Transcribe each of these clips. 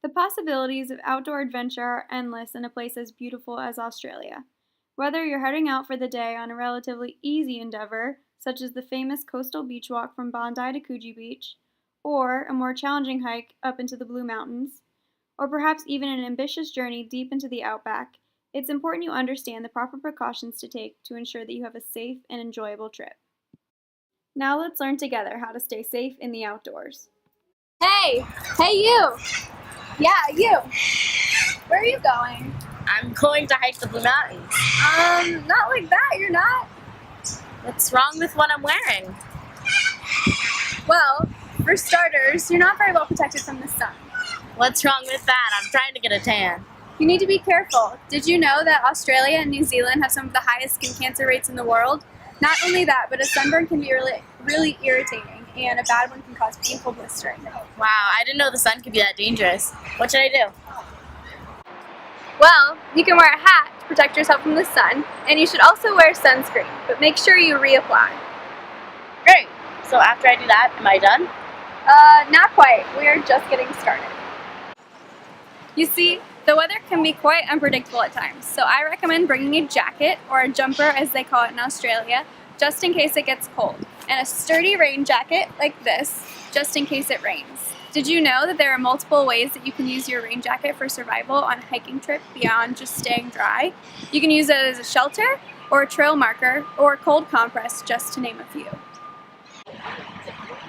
The possibilities of outdoor adventure are endless in a place as beautiful as Australia. Whether you're heading out for the day on a relatively easy endeavor, such as the famous coastal beach walk from Bondi to Coogee Beach, or a more challenging hike up into the Blue Mountains, or perhaps even an ambitious journey deep into the outback, it's important you understand the proper precautions to take to ensure that you have a safe and enjoyable trip. Now let's learn together how to stay safe in the outdoors. Hey, hey you! Yeah, you! Where are you going? I'm going to hike the Blue Mountains. Not like that, you're not. What's wrong with what I'm wearing? Well, for starters, you're not very well protected from the sun. What's wrong with that? I'm trying to get a tan. You need to be careful. Did you know that Australia and New Zealand have some of the highest skin cancer rates in the world? Not only that, but a sunburn can be really irritating, and a bad one can cause painful blistering. Wow, I didn't know the sun could be that dangerous. What should I do? Well, you can wear a hat to protect yourself from the sun, and you should also wear sunscreen, but make sure you reapply. Great. So after I do that, am I done? Not quite. We are just getting started. You see, the weather can be quite unpredictable at times, so I recommend bringing a jacket, or a jumper as they call it in Australia, just in case it gets cold, and a sturdy rain jacket like this, just in case it rains. Did you know that there are multiple ways that you can use your rain jacket for survival on a hiking trip beyond just staying dry? You can use it as a shelter, or a trail marker, or a cold compress, just to name a few.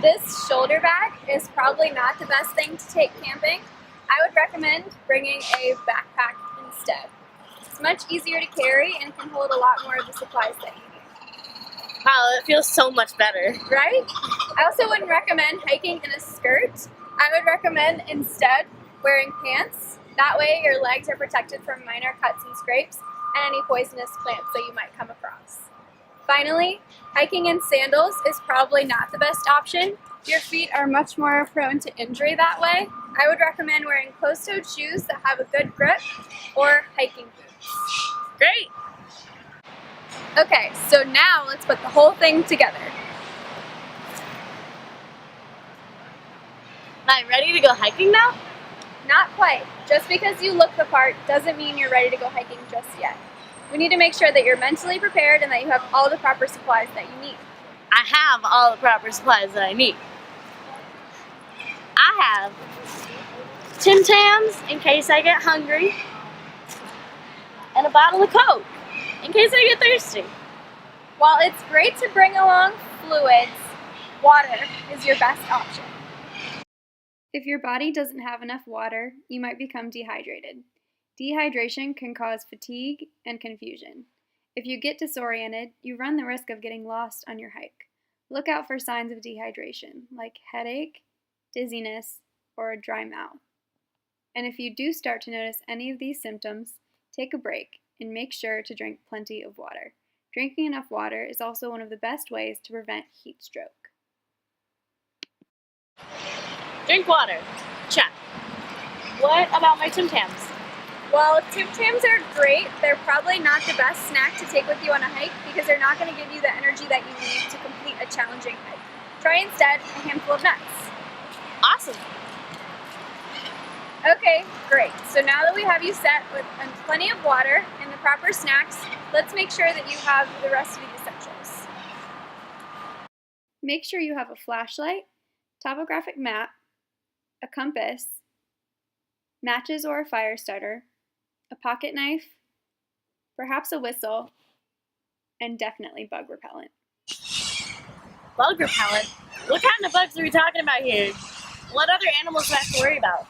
This shoulder bag is probably not the best thing to take camping. I would recommend bringing a backpack instead. It's much easier to carry and can hold a lot more of the supplies that you need. Wow, it feels so much better. Right? I also wouldn't recommend hiking in a skirt. I would recommend instead wearing pants. That way your legs are protected from minor cuts and scrapes and any poisonous plants that you might come across. Finally, hiking in sandals is probably not the best option. Your feet are much more prone to injury that way. I would recommend wearing closed-toed shoes that have a good grip or hiking boots. Great! Okay, so now let's put the whole thing together. Am I ready to go hiking now? Not quite. Just because you look the part doesn't mean you're ready to go hiking just yet. We need to make sure that you're mentally prepared and that you have all the proper supplies that you need. I have all the proper supplies that I need. I have Tim Tams in case I get hungry, and a bottle of Coke in case I get thirsty. While it's great to bring along fluids, water is your best option. If your body doesn't have enough water, you might become dehydrated. Dehydration can cause fatigue and confusion. If you get disoriented, you run the risk of getting lost on your hike. Look out for signs of dehydration, like headache, dizziness, or a dry mouth. And if you do start to notice any of these symptoms, take a break and make sure to drink plenty of water. Drinking enough water is also one of the best ways to prevent heat stroke. Drink water. Check. What about my Tim Tams? Well, Tim Tams are great. They're probably not the best snack to take with you on a hike because they're not going to give you the energy that you need to complete a challenging hike. Try instead a handful of nuts. Awesome. Okay, great. So now that we have you set with plenty of water and the proper snacks, let's make sure that you have the rest of the essentials. Make sure you have a flashlight, topographic map, a compass, matches or a fire starter, a pocket knife, perhaps a whistle, and definitely bug repellent. Bug repellent? What kind of bugs are we talking about here? What other animals do I have to worry about?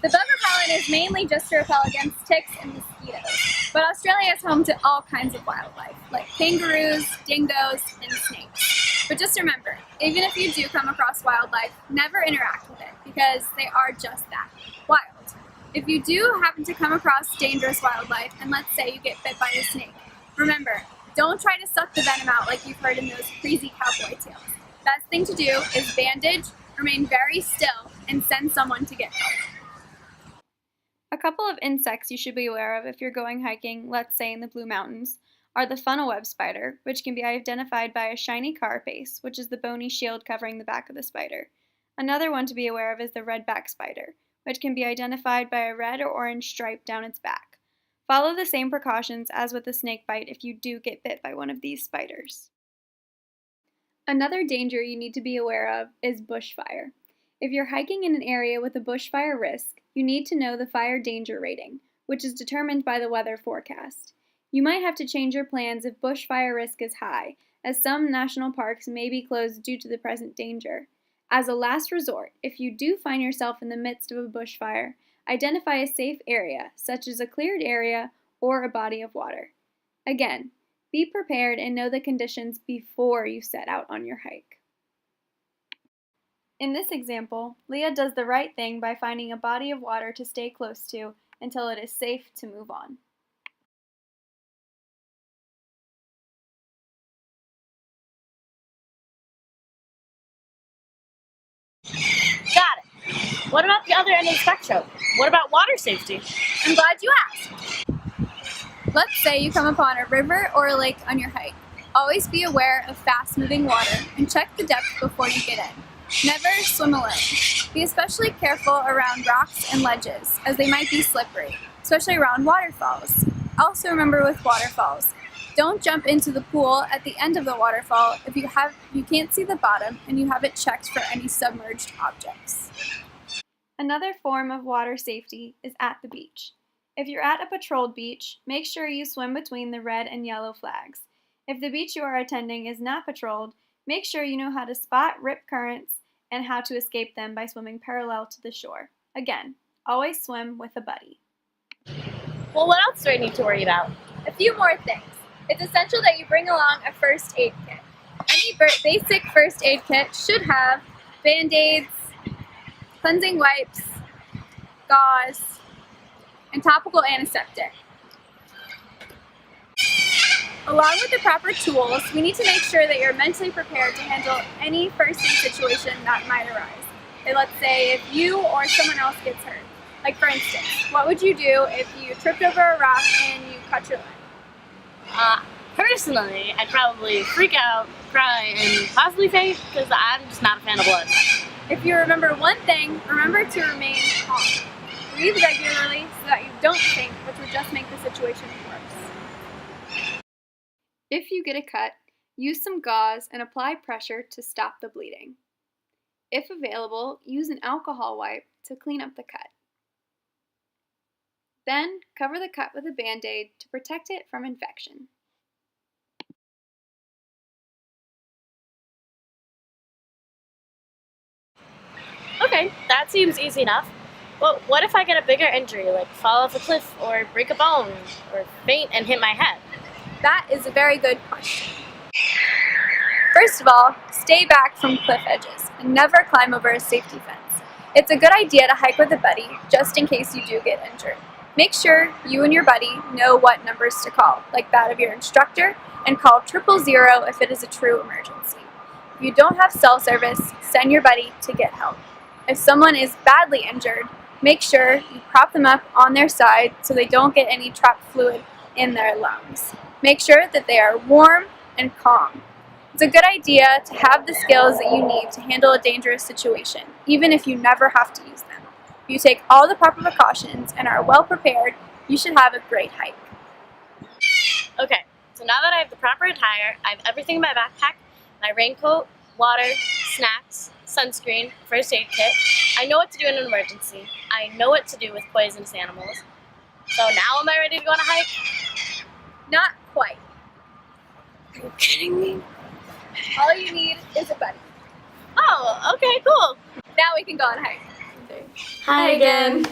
The bug repellent is mainly just to repel against ticks and mosquitoes, but Australia is home to all kinds of wildlife, like kangaroos, dingoes, and snakes. But just remember, even if you do come across wildlife, never interact with it, because they are just that, wild. If you do happen to come across dangerous wildlife, and let's say you get bit by a snake, remember, don't try to suck the venom out like you've heard in those crazy cowboy tales. Best thing to do is bandage, remain very still, and send someone to get help. A couple of insects you should be aware of if you're going hiking, let's say in the Blue Mountains, are the funnel web spider, which can be identified by a shiny carapace, which is the bony shield covering the back of the spider. Another one to be aware of is the redback spider, which can be identified by a red or orange stripe down its back. Follow the same precautions as with a snake bite if you do get bit by one of these spiders. Another danger you need to be aware of is bushfire. If you're hiking in an area with a bushfire risk, you need to know the fire danger rating, which is determined by the weather forecast. You might have to change your plans if bushfire risk is high, as some national parks may be closed due to the present danger. As a last resort, if you do find yourself in the midst of a bushfire, identify a safe area, such as a cleared area or a body of water. Again, be prepared and know the conditions before you set out on your hike. In this example, Leah does the right thing by finding a body of water to stay close to until it is safe to move on. Got it. What about the other end of the spectrum? What about water safety? I'm glad you asked. Let's say you come upon a river or a lake on your hike. Always be aware of fast-moving water and check the depth before you get in. Never swim alone. Be especially careful around rocks and ledges, as they might be slippery, especially around waterfalls. Also remember with waterfalls, don't jump into the pool at the end of the waterfall if you can't see the bottom and you haven't checked for any submerged objects. Another form of water safety is at the beach. If you're at a patrolled beach, make sure you swim between the red and yellow flags. If the beach you are attending is not patrolled, make sure you know how to spot rip currents and how to escape them by swimming parallel to the shore. Again, always swim with a buddy. Well, what else do I need to worry about? A few more things. It's essential that you bring along a first aid kit. Any basic first aid kit should have Band-Aids, cleansing wipes, gauze, and topical antiseptic. Along with the proper tools, we need to make sure that you're mentally prepared to handle any first aid situation that might arise. And let's say if you or someone else gets hurt. Like for instance, what would you do if you tripped over a rock and you cut your leg? Personally, I'd probably freak out, cry, and possibly faint because I'm just not a fan of blood. If you remember one thing, remember to remain calm. Breathe regularly so that you don't faint, which would just make the situation worse. If you get a cut, use some gauze and apply pressure to stop the bleeding. If available, use an alcohol wipe to clean up the cut. Then, cover the cut with a Band-Aid to protect it from infection. Okay, that seems easy enough. But what if I get a bigger injury, like fall off a cliff or break a bone or faint and hit my head? That is a very good question. First of all, stay back from cliff edges and never climb over a safety fence. It's a good idea to hike with a buddy just in case you do get injured. Make sure you and your buddy know what numbers to call, like that of your instructor, and call 000 if it is a true emergency. If you don't have cell service, send your buddy to get help. If someone is badly injured, make sure you prop them up on their side so they don't get any trapped fluid in their lungs. Make sure that they are warm and calm. It's a good idea to have the skills that you need to handle a dangerous situation, even if you never have to use them. If you take all the proper precautions and are well prepared, you should have a great hike. Okay, so now that I have the proper attire, I have everything in my backpack, my raincoat, water, snacks, sunscreen, first aid kit. I know what to do in an emergency. I know what to do with poisonous animals. So now am I ready to go on a hike? Not quite. Are you kidding me? All you need is a buddy. Oh, okay, cool. Now we can go on a hike. Hi again.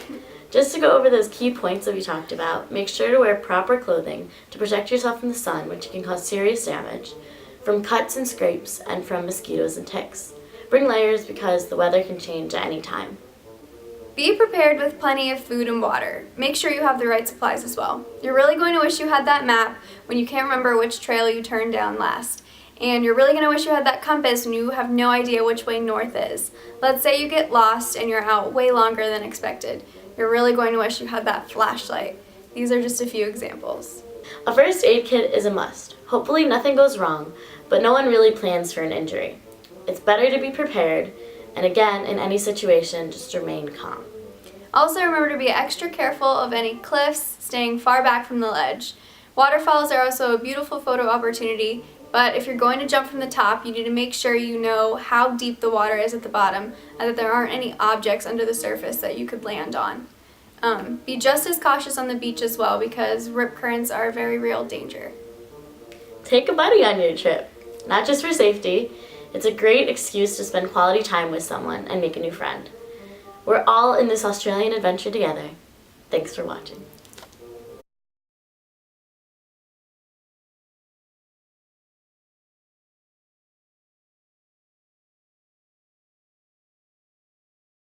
Just to go over those key points that we talked about, make sure to wear proper clothing to protect yourself from the sun, which can cause serious damage, from cuts and scrapes, and from mosquitoes and ticks. Bring layers because the weather can change at any time. Be prepared with plenty of food and water. Make sure you have the right supplies as well. You're really going to wish you had that map when you can't remember which trail you turned down last. And you're really going to wish you had that compass when you have no idea which way north is. Let's say you get lost and you're out way longer than expected. You're really going to wish you had that flashlight. These are just a few examples. A first aid kit is a must. Hopefully nothing goes wrong, but no one really plans for an injury. It's better to be prepared, and again, in any situation, just remain calm. Also remember to be extra careful of any cliffs, staying far back from the ledge. Waterfalls are also a beautiful photo opportunity, but if you're going to jump from the top, you need to make sure you know how deep the water is at the bottom and that there aren't any objects under the surface that you could land on. Be just as cautious on the beach as well because rip currents are a very real danger. Take a buddy on your trip, not just for safety. It's a great excuse to spend quality time with someone and make a new friend. We're all in this Australian adventure together. Thanks for watching.